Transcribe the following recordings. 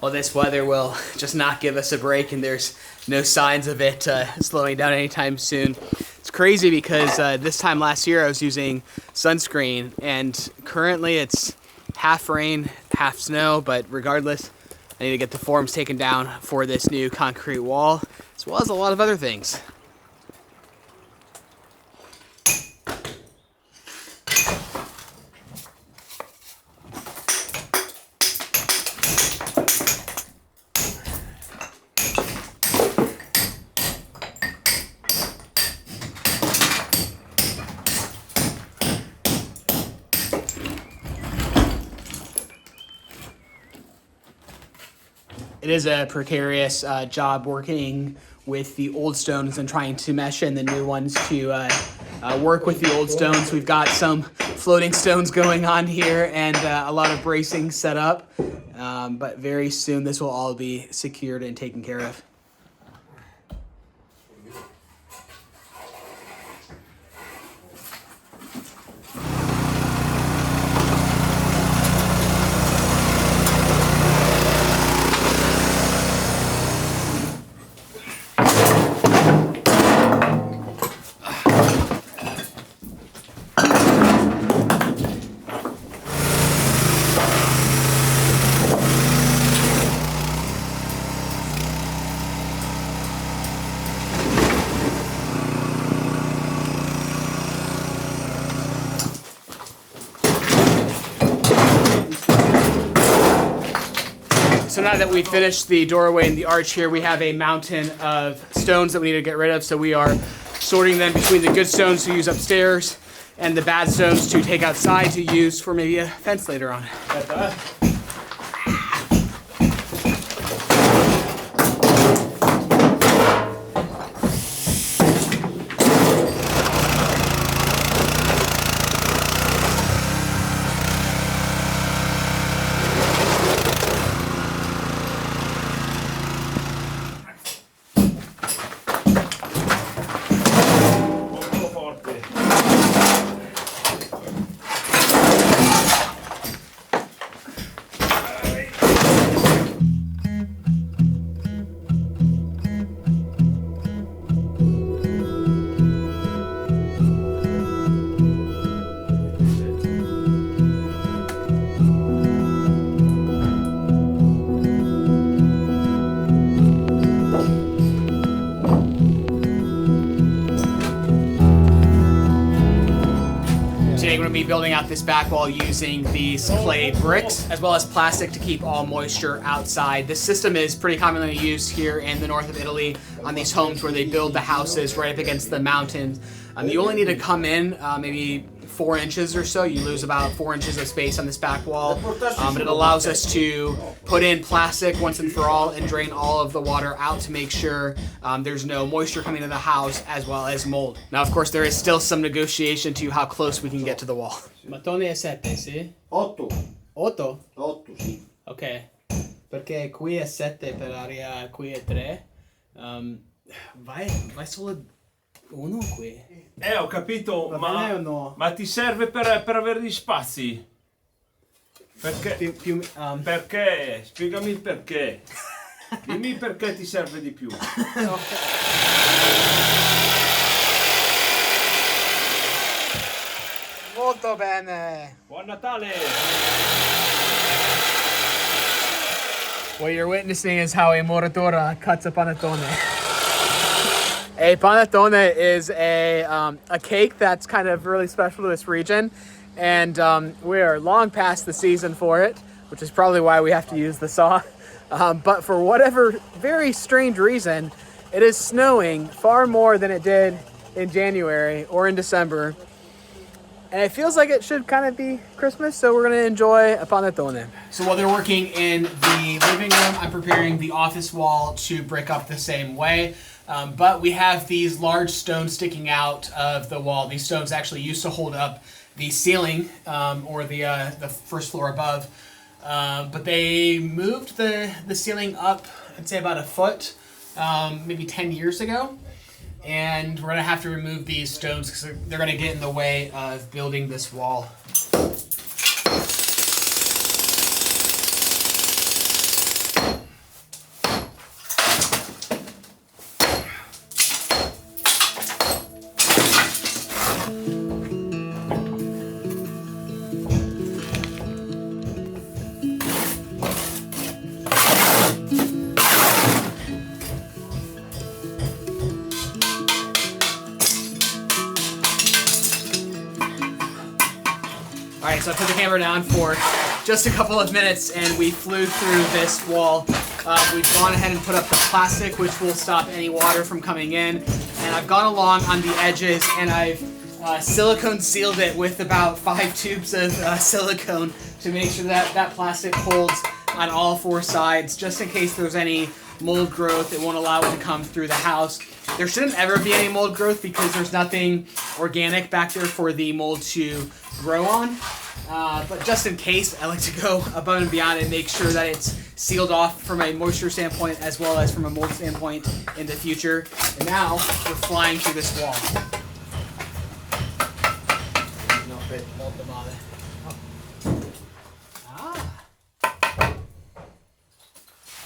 Well, this weather will just not give us a break, and there's no signs of it slowing down anytime soon. It's crazy because this time last year I was using sunscreen, and currently it's half rain, half snow, but regardless, I need to get the forms taken down for this new concrete wall, as well as a lot of other things. It is a precarious job working with the old stones and trying to mesh in the new ones to work with the old stones. We've got some floating stones going on here and a lot of bracing set up, but very soon this will all be secured and taken care of. So now that we've finished the doorway and the arch here, we have a mountain of stones that we need to get rid of. So we are sorting them between the good stones to use upstairs and the bad stones to take outside to use for maybe a fence later on. Today we're going to be building out this back wall using these clay bricks as well as plastic to keep all moisture outside. This system is pretty commonly used here in the north of Italy on these homes where they build the houses right up against the mountains. You only need to come in maybe 4 inches or so. You lose about 4 inches of space on this back wall, but it allows us to put in plastic once and for all and drain all of the water out to make sure there's no moisture coming to the house as well as mold. Now, of course, there is still some negotiation to how close we can get to the wall. Mattone è 7, sì? 8. 8? 8, sì. Ok, perché qui è 7 per aria, qui è 3. Vai solo 1 qui. Ho capito, Ma no? ma ti serve per avere gli spazi? Perché? Perché? Spiegami il perché. Dimmi perché ti serve di più. Molto bene. Buon Natale! What you're witnessing is how a moratora cuts a panettone. A panettone is a cake that's kind of really special to this region, and we are long past the season for it, which is probably why we have to use the saw. But for whatever very strange reason, it is snowing far more than it did in January or in December. And it feels like it should kind of be Christmas, so we're going to enjoy a panettone. So while they're working in the living room, I'm preparing the office wall to brick up the same way. But we have these large stones sticking out of the wall. These stones actually used to hold up the ceiling or the first floor above. But they moved the ceiling up, I'd say about a foot, maybe 10 years ago. And we're gonna have to remove these stones because they're gonna get in the way of building this wall. All right, so I put the camera down for just a couple of minutes and we flew through this wall. We've gone ahead and put up the plastic, which will stop any water from coming in. And I've gone along on the edges and I've silicone sealed it with about 5 tubes of silicone to make sure that that plastic holds on all 4 sides, just in case there's any mold growth. It won't allow it to come through the house. There shouldn't ever be any mold growth because there's nothing organic back there for the mold to grow on. But just in case, I like to go above and beyond and make sure that it's sealed off from a moisture standpoint as well as from a mold standpoint in the future. And now we're flying through this wall.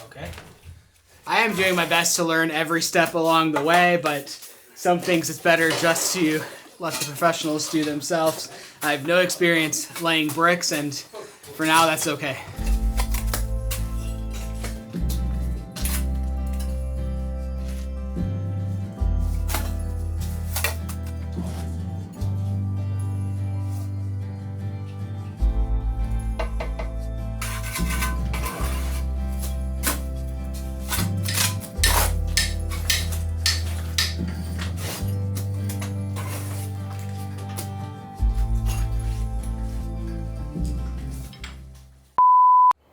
Okay. I am doing my best to learn every step along the way, but some things it's better just to let the professionals do themselves. I have no experience laying bricks, and for now that's okay.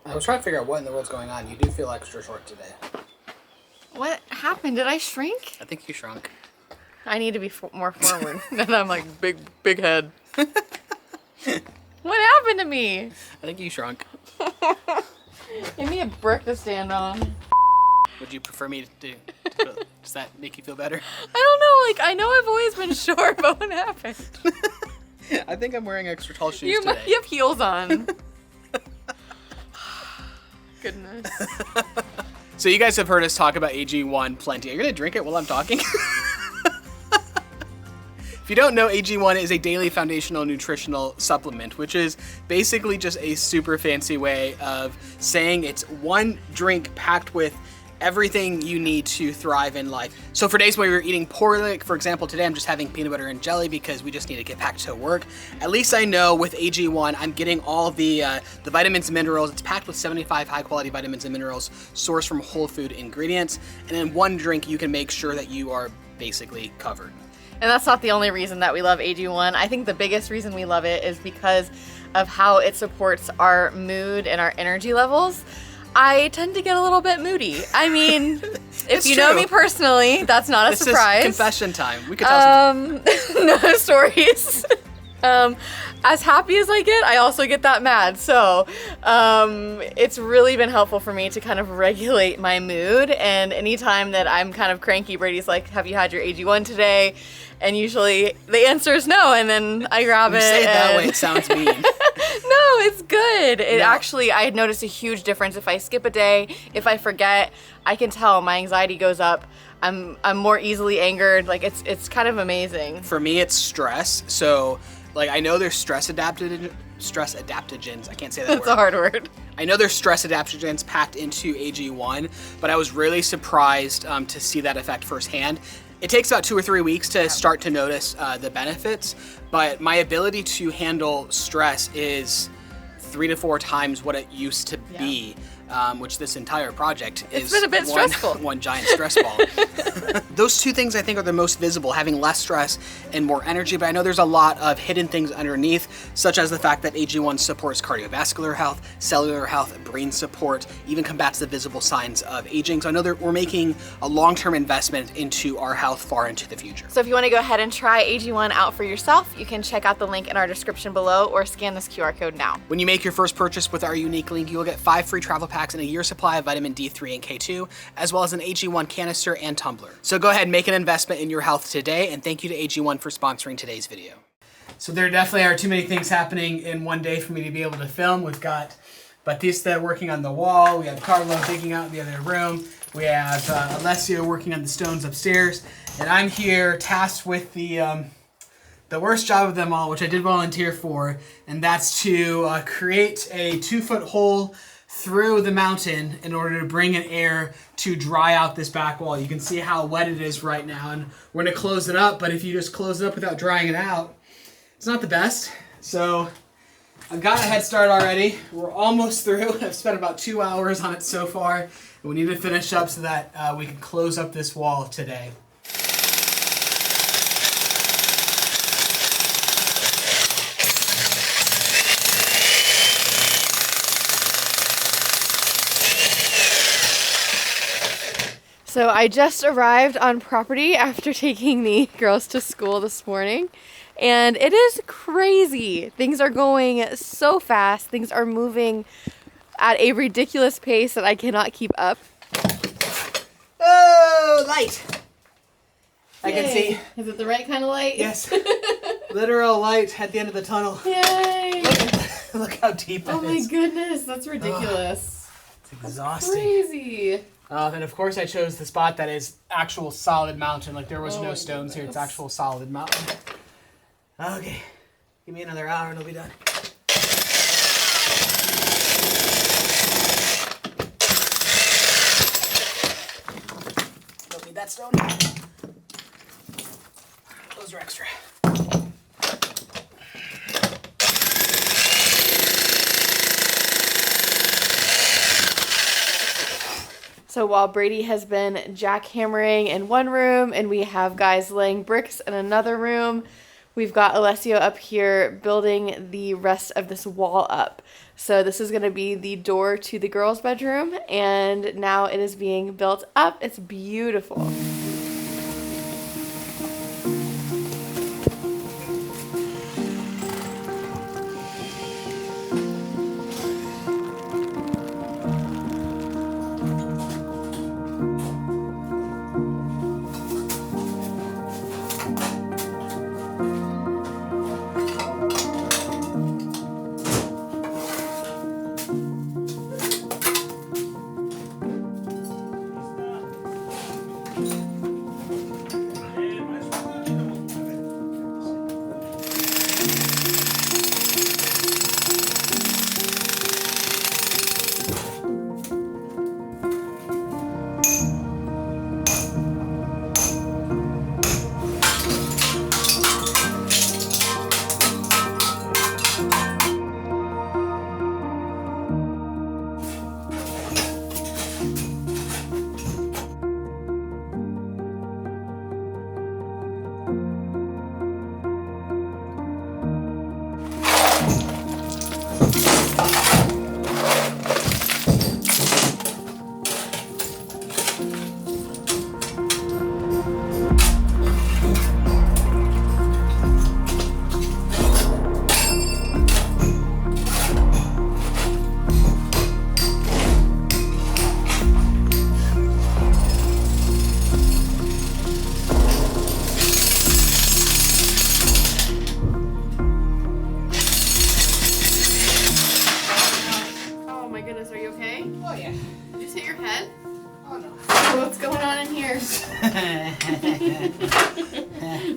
I was trying to figure out what in the world's going on. You do feel extra short today. What happened? Did I shrink? I think you shrunk. I need to be more forward. And I'm like, big head. What happened to me? I think you shrunk. Give me a brick to stand on. Would you prefer me to does that make you feel better? I don't know, like, I know I've always been short, but what happened? I think I'm wearing extra tall shoes today. You have heels on. Goodness. So you guys have heard us talk about AG1 plenty. Are you gonna drink it while I'm talking? If you don't know, AG1 is a daily foundational nutritional supplement, which is basically just a super fancy way of saying it's one drink packed with everything you need to thrive in life. So for days where you're eating poorly, like for example, today I'm just having peanut butter and jelly because we just need to get back to work. At least I know with AG1, I'm getting all the vitamins and minerals. It's packed with 75 high quality vitamins and minerals sourced from whole food ingredients. And in one drink, you can make sure that you are basically covered. And that's not the only reason that we love AG1. I think the biggest reason we love it is because of how it supports our mood and our energy levels. I tend to get a little bit moody. I mean, if you know me personally, that's not a surprise. This is confession time. We could tell some no stories. As happy as I get, I also get that mad. So it's really been helpful for me to kind of regulate my mood. And anytime that I'm kind of cranky, Brady's like, have you had your AG1 today? And usually the answer is no, and then I grab it. You say it that way, it sounds mean. No, it's good. It actually, I had noticed a huge difference. If I skip a day, if I forget, I can tell my anxiety goes up. I'm more easily angered. Like it's kind of amazing. For me, it's stress. So like I know there's stress adaptogens. I can't say that word. That's a hard word. I know there's stress adaptogens packed into AG1, but I was really surprised to see that effect firsthand. It takes about 2 or 3 weeks to start to notice the benefits, but my ability to handle stress is 3 to 4 times what it used to be. which this entire project is been a bit stressful. one giant stress ball. Those two things I think are the most visible, having less stress and more energy, but I know there's a lot of hidden things underneath, such as the fact that AG1 supports cardiovascular health, cellular health, brain support, even combats the visible signs of aging. So I know that we're making a long-term investment into our health far into the future. So if you want to go ahead and try AG1 out for yourself, you can check out the link in our description below or scan this QR code now. When you make your first purchase with our unique link, you will get 5 free travel packs and a year's supply of vitamin D3 and K2, as well as an AG1 canister and tumbler. So go ahead and make an investment in your health today, and thank you to AG1 for sponsoring today's video. So there definitely are too many things happening in one day for me to be able to film. We've got Batista working on the wall, we have Carlo digging out in the other room, we have Alessio working on the stones upstairs, and I'm here tasked with the worst job of them all, which I did volunteer for, and that's to create a 2-foot hole through the mountain in order to bring in air to dry out this back wall. You can see how wet it is right now, and we're gonna close it up, but if you just close it up without drying it out, it's not the best. So I've got a head start already. We're almost through. I've spent about 2 hours on it so far, and we need to finish up so that we can close up this wall today. So I just arrived on property after taking the girls to school this morning, and it is crazy. Things are going so fast. Things are moving at a ridiculous pace that I cannot keep up. Oh, light! I can see. Is it the right kind of light? Yes. Literal light at the end of the tunnel. Yay! Look how deep it is. Oh my goodness, that's ridiculous. It's exhausting. Crazy. And of course I chose the spot that is actual solid mountain. Like there was Oh no my stones here. It's goodness. actual solid mountain. Okay. Give me another hour and it'll be done. Don't need that stone. Those are extra. So while Bradey has been jackhammering in one room and we have guys laying bricks in another room, we've got Alessio up here building the rest of this wall up. So this is going to be the door to the girls' bedroom, and now it is being built up. It's beautiful.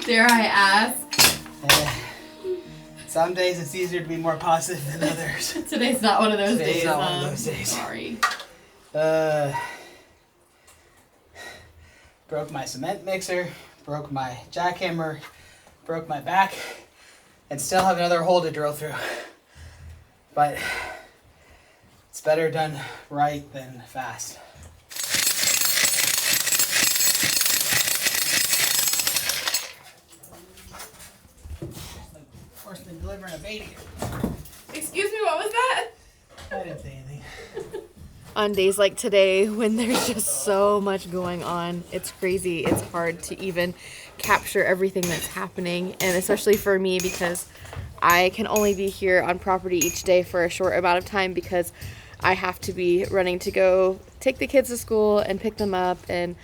Dare I ask? Some days it's easier to be more positive than others. Today's not one of those Today's days. not one of those days. Sorry. Broke my cement mixer, broke my jackhammer, broke my back, and still have another hole to drill through. But It's better done right than fast. Worse than delivering a baby. Excuse me, what was that? I didn't say anything. On days like today, when there's just so much going on, it's crazy. It's hard to even capture everything that's happening, and especially for me because I can only be here on property each day for a short amount of time because I have to be running to go take the kids to school and pick them up and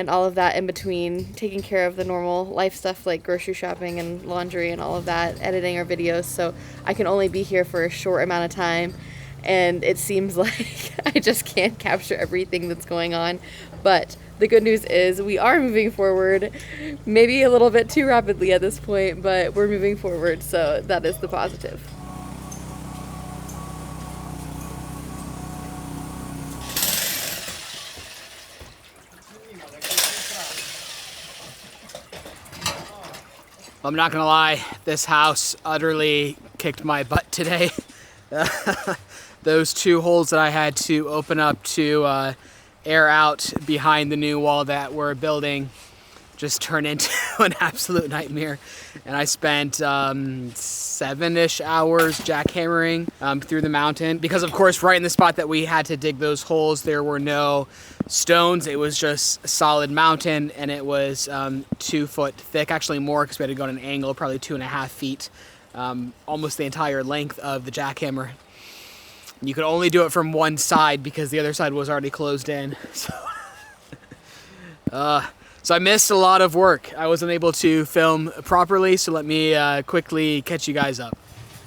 all of that in between, taking care of the normal life stuff like grocery shopping and laundry and all of that, editing our videos. So I can only be here for a short amount of time, and it seems like I just can't capture everything that's going on. But the good news is we are moving forward, maybe a little bit too rapidly at this point, but we're moving forward, so that is the positive. I'm not gonna lie, this house utterly kicked my butt today. Those 2 holes that I had to open up to air out behind the new wall that we're building just turned into an absolute nightmare. And I spent 7-ish hours jackhammering through the mountain because, of course, right in the spot that we had to dig those holes, there were no stones. It was just a solid mountain, and it was 2 foot thick, actually more because we had to go at an angle, probably 2.5 feet, almost the entire length of the jackhammer. You could only do it from one side because the other side was already closed in. So I missed a lot of work. I wasn't able to film properly, so let me quickly catch you guys up.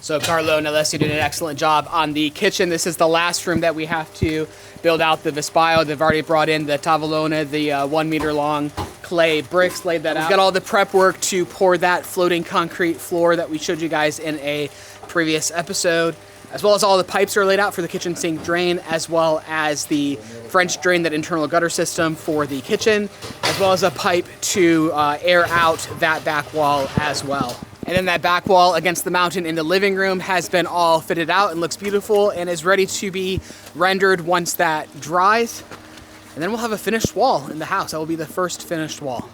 So Carlo and Alessia did an excellent job on the kitchen. This is the last room that we have to build out the Vespaio. They've already brought in the tavolone, the 1 meter long clay bricks, laid that out. We've got all the prep work to pour that floating concrete floor that we showed you guys in a previous episode, as well as all the pipes are laid out for the kitchen sink drain, as well as the French drain, that internal gutter system for the kitchen, as well as a pipe to air out that back wall as well. And then that back wall against the mountain in the living room has been all fitted out and looks beautiful and is ready to be rendered once that dries. And then we'll have a finished wall in the house. That will be the first finished wall.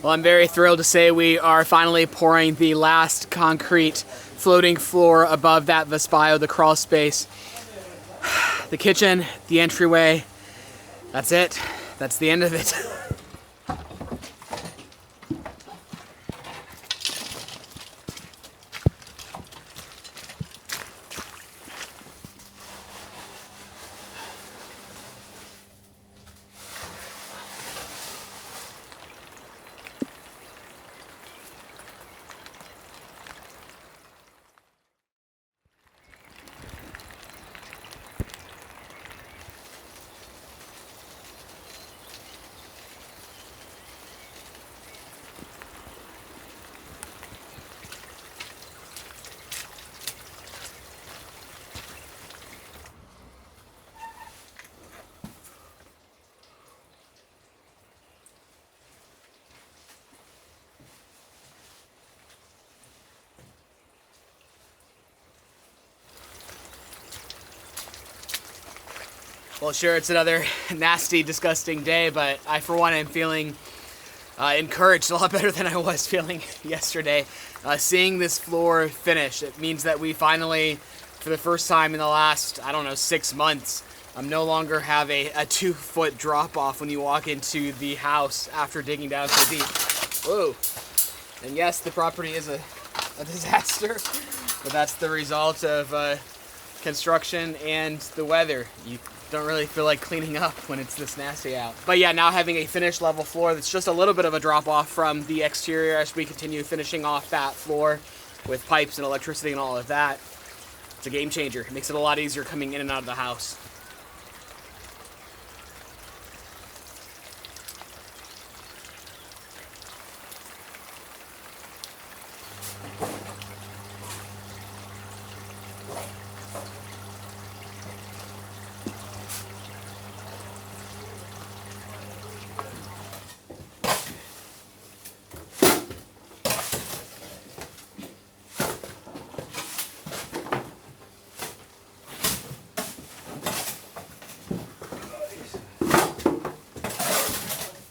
Well, I'm very thrilled to say we are finally pouring the last concrete floating floor above that Vespaio, the crawl space. The kitchen, the entryway, that's it. That's the end of it. Well, sure, it's another nasty, disgusting day, but I, for one, am feeling encouraged a lot better than I was feeling yesterday. Seeing this floor finish, it means that we finally, for the first time in the last, I don't know, 6 months, no longer have a 2-foot drop off when you walk into the house after digging down so deep. Whoa. And yes, the property is a disaster, but that's the result of construction and the weather. You don't really feel like cleaning up when it's this nasty out. But yeah, now having a finished level floor that's just a little bit of a drop off from the exterior as we continue finishing off that floor with pipes and electricity and all of that. It's a game changer. It makes it a lot easier coming in and out of the house.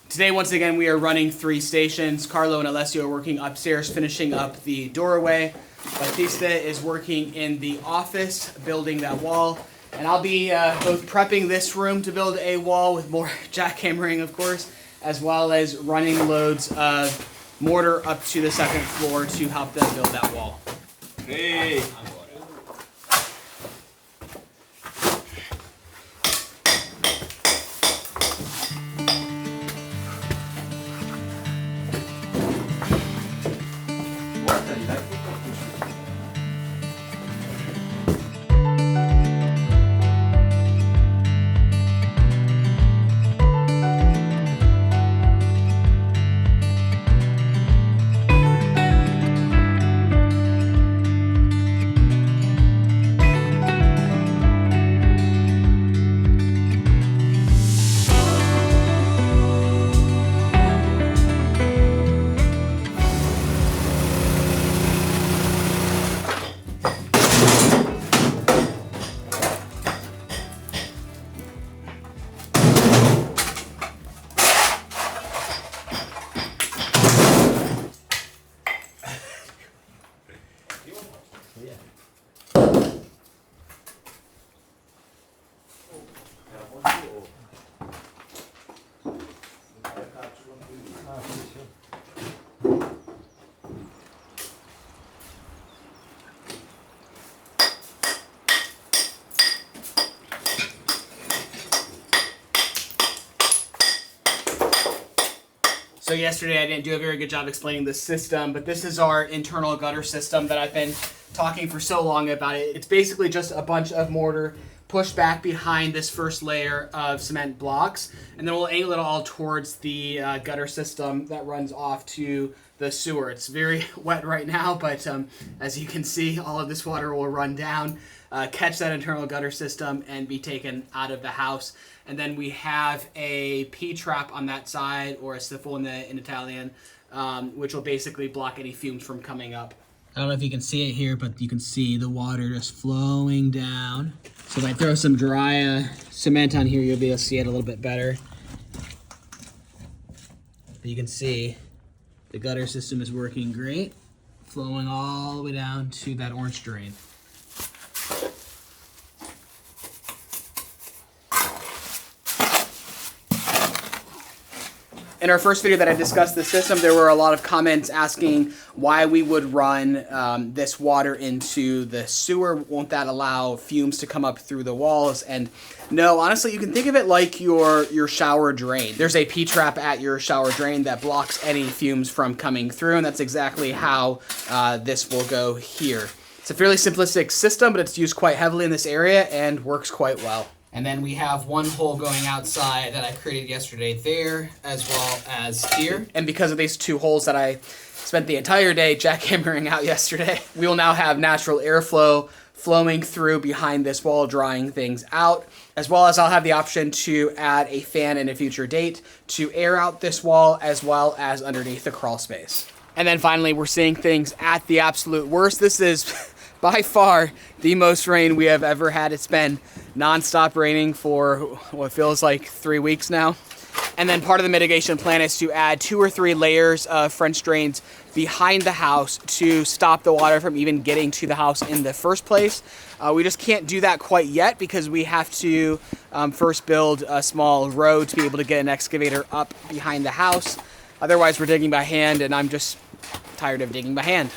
Today, once again, we are running 3 stations. Carlo and Alessio are working upstairs, finishing up the doorway. Batista is working in the office, building that wall. And I'll be both prepping this room to build a wall with more jackhammering, of course, as well as running loads of mortar up to the 2nd floor to help them build that wall. Hey! So yesterday I didn't do a very good job explaining the system, but this is our internal gutter system that I've been talking for so long about it. It's basically just a bunch of mortar pushed back behind this first layer of cement blocks, and then we'll angle it all towards the gutter system that runs off to the sewer. It's very wet right now, but as you can see, all of this water will run down, catch that internal gutter system, and be taken out of the house. And then we have a P-trap on that side, or a sifil in Italian, which will basically block any fumes from coming up. I don't know if you can see it here, but you can see the water just flowing down. So if I throw some dry cement on here, you'll be able to see it a little bit better. But you can see the gutter system is working great, flowing all the way down to that orange drain. In our first video that I discussed the system, there were a lot of comments asking why we would run this water into the sewer. Won't that allow fumes to come up through the walls? And no, honestly, you can think of it like your shower drain. There's a P-trap at your shower drain that blocks any fumes from coming through, and that's exactly how this will go here. It's a fairly simplistic system, but it's used quite heavily in this area and works quite well. And then we have one hole going outside that I created yesterday there, as well as here. And because of these 2 holes that I spent the entire day jackhammering out yesterday, we will now have natural airflow flowing through behind this wall, drying things out, as well as I'll have the option to add a fan in a future date to air out this wall, as well as underneath the crawl space. And then finally, we're seeing things at the absolute worst. This is by far the most rain we have ever had. It's been non-stop raining for what feels like 3 weeks now. And then part of the mitigation plan is to add 2 or 3 layers of French drains behind the house to stop the water from even getting to the house in the first place. We just can't do that quite yet because we have to first build a small road to be able to get an excavator up behind the house. Otherwise, we're digging by hand, and I'm just tired of digging by hand.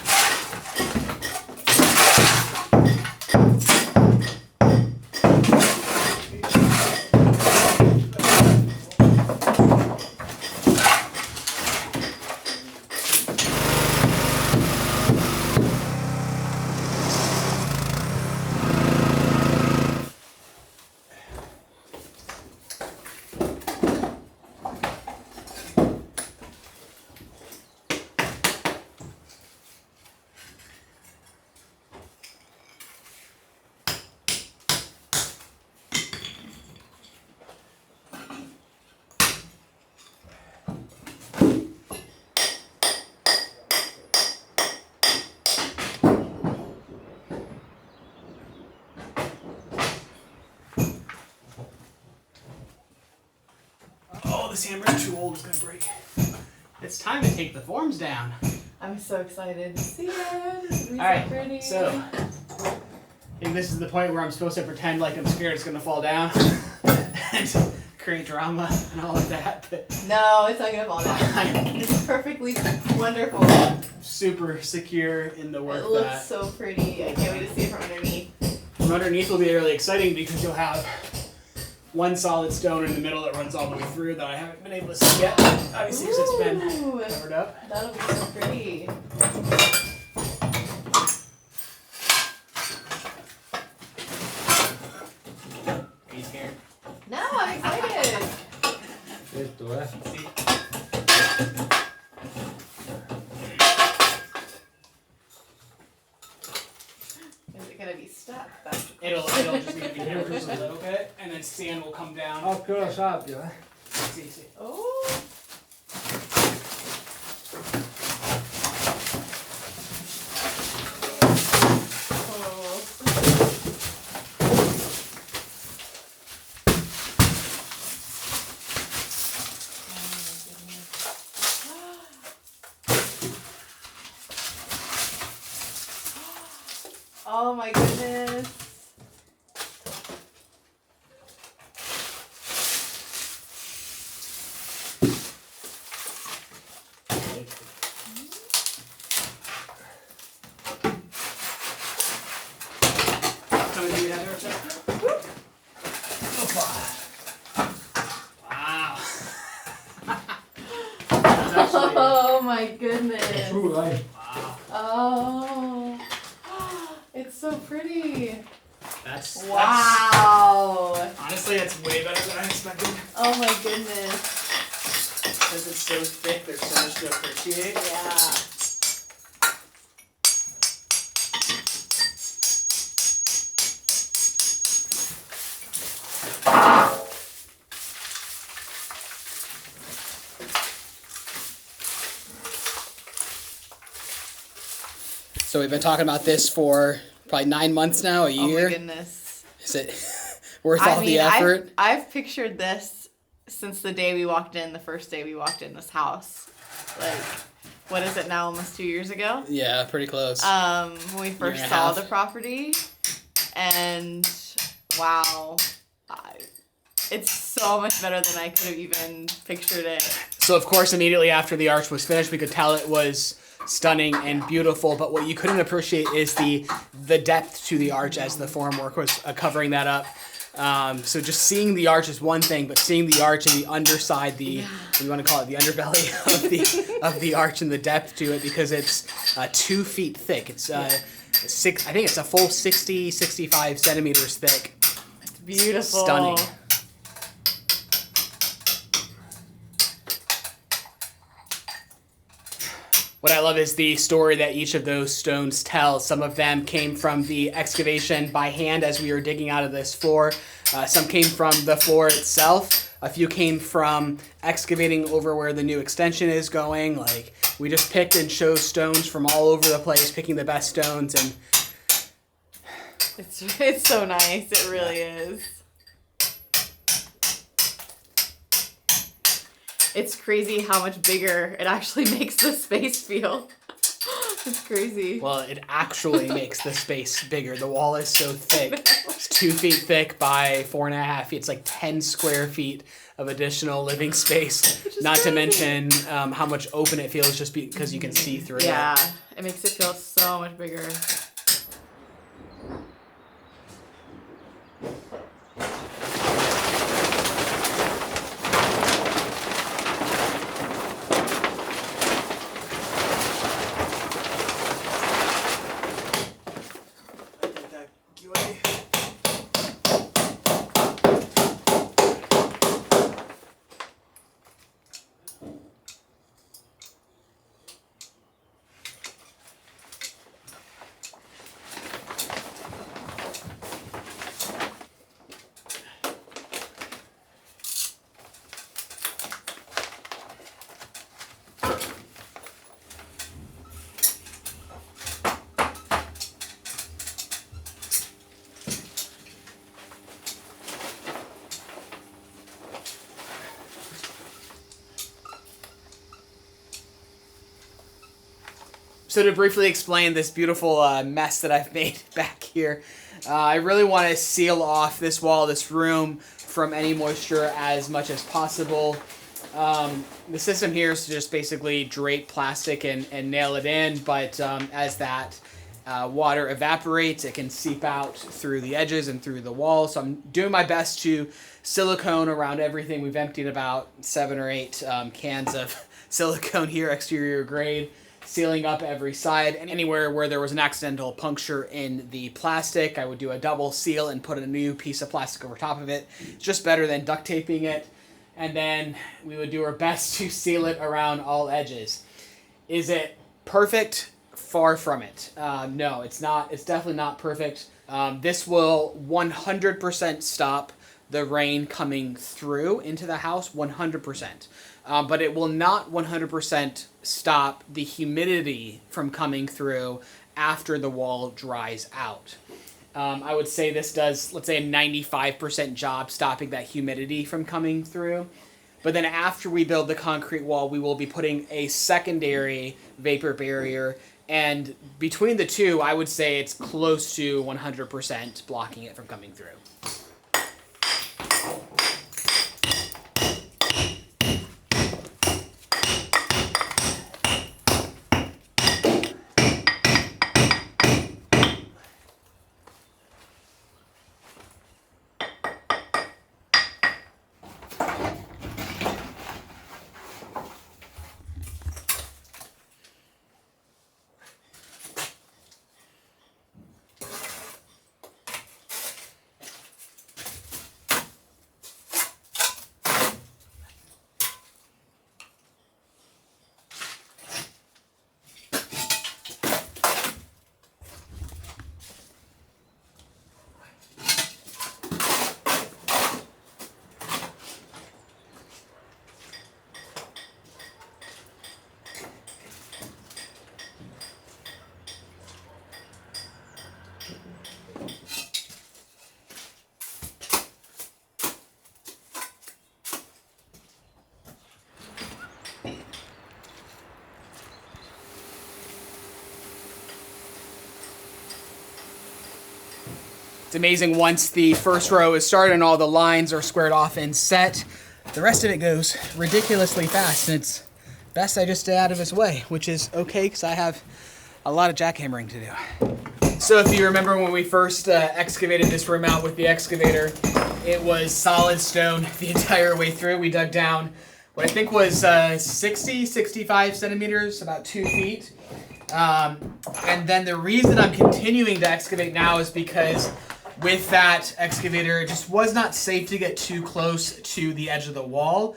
This hammer's too old, it's gonna break. It's time to take the forms down. I'm so excited to see it. Alright, so I think this is the point where I'm supposed to pretend like I'm scared it's gonna fall down and create drama and all of that. But no, it's not gonna fall down. It's perfectly wonderful. Super secure in the work. It looks so pretty. I can't wait to see it from underneath. From underneath will be really exciting because you'll have one solid stone in the middle that runs all the way through that I haven't been able to see yet, obviously because it's been covered up. That'll be so pretty. Are you scared? No, I'm excited. Is it gonna be stuck? It'll just need to be here just a little bit, and then sand will come down. Occhio alla sabbia, eh? See. Oh. Oh my goodness. Wow. Oh my goodness. Su, dai. Oh. It's so pretty. That's Wow. Honestly, that's way better than I expected. Oh my goodness. Because it's so thick, there's so much to appreciate. Yeah. So we've been talking about this for probably 9 months now, a year. Oh my goodness. Is it worth all the effort? I've pictured this since the day we walked in, the first day we walked in this house. Like, what is it now, almost 2 years ago? Yeah, pretty close. When we first saw the property. And wow, it's so much better than I could have even pictured it. So of course, immediately after the arch was finished, we could tell it was stunning and beautiful, but what you couldn't appreciate is the depth to the arch as the formwork was covering that up. So just seeing the arch is one thing, but seeing the arch and the underside, what do you want to call it, the underbelly of the arch and the depth to it, because it's 2 feet thick. It's I think it's a full 65 centimeters thick. It's beautiful. Stunning. What I love is the story that each of those stones tell. Some of them came from the excavation by hand as we were digging out of this floor. Some came from the floor itself. A few came from excavating over where the new extension is going. Like, we just picked and chose stones from all over the place, picking the best stones. And It's so nice. It really is. It's crazy how much bigger it actually makes the space feel. It's crazy. Well, it actually makes the space bigger. The wall is so thick. It's 2 feet thick by 4.5 feet. It's like 10 square feet of additional living space. Not crazy. to mention how much open it feels just because you can see through Yeah, it. it makes it feel so much bigger. So to briefly explain this beautiful mess that I've made back here, I really want to seal off this wall, this room, from any moisture as much as possible. The system here is to just basically drape plastic and nail it in, but as that water evaporates, it can seep out through the edges and through the wall. So I'm doing my best to silicone around everything. We've emptied about 7 or 8 cans of silicone here, exterior grade, sealing up every side. And anywhere where there was an accidental puncture in the plastic, I would do a double seal and put a new piece of plastic over top of it. It's just better than duct taping it. And then we would do our best to seal it around all edges. Is it perfect? Far from it. No, it's not. It's definitely not perfect. This will 100% stop the rain coming through into the house, 100%. But it will not 100% stop the humidity from coming through after the wall dries out. I would say this does, let's say, a 95% job stopping that humidity from coming through. But then after we build the concrete wall, we will be putting a secondary vapor barrier. And between the two, I would say it's close to 100% blocking it from coming through. It's amazing once the first row is started and all the lines are squared off and set, the rest of it goes ridiculously fast, and it's best I just stay out of its way, which is okay because I have a lot of jackhammering to do. So if you remember when we first excavated this room out with the excavator, it was solid stone the entire way through. We dug down what I think was 65 centimeters, about 2 feet. And then the reason I'm continuing to excavate now is because with that excavator, it just was not safe to get too close to the edge of the wall.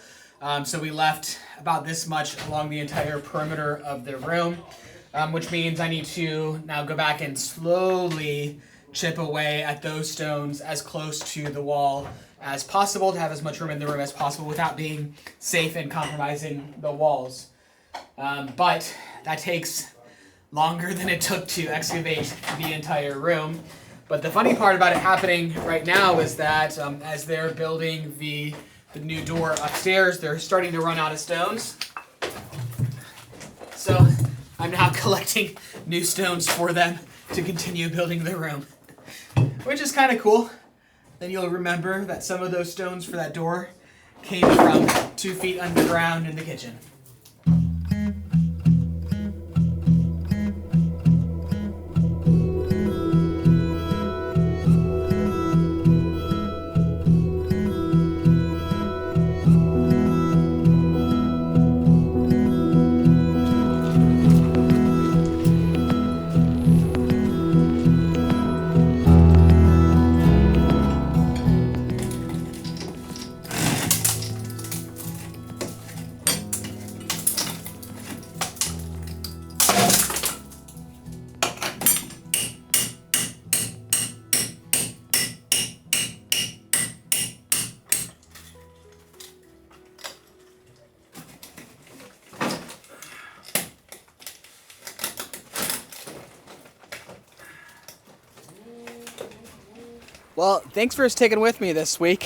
So we left about this much along the entire perimeter of the room, which means I need to now go back and slowly chip away at those stones as close to the wall as possible to have as much room in the room as possible without being safe and compromising the walls. But that takes longer than it took to excavate the entire room. But the funny part about it happening right now is that as they're building the new door upstairs, they're starting to run out of stones. So I'm now collecting new stones for them to continue building the room, which is kind of cool. Then you'll remember that some of those stones for that door came from 2 feet underground in the kitchen. Well, thanks for sticking with me this week.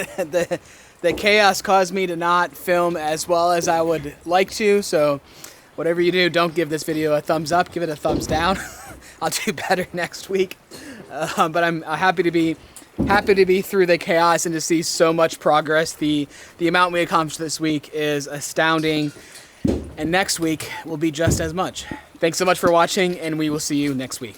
The chaos caused me to not film as well as I would like to, so whatever you do, don't give this video a thumbs up, give it a thumbs down. I'll do better next week. But I'm happy to be through the chaos and to see so much progress. The amount we accomplished this week is astounding, and next week will be just as much. Thanks so much for watching, and we will see you next week.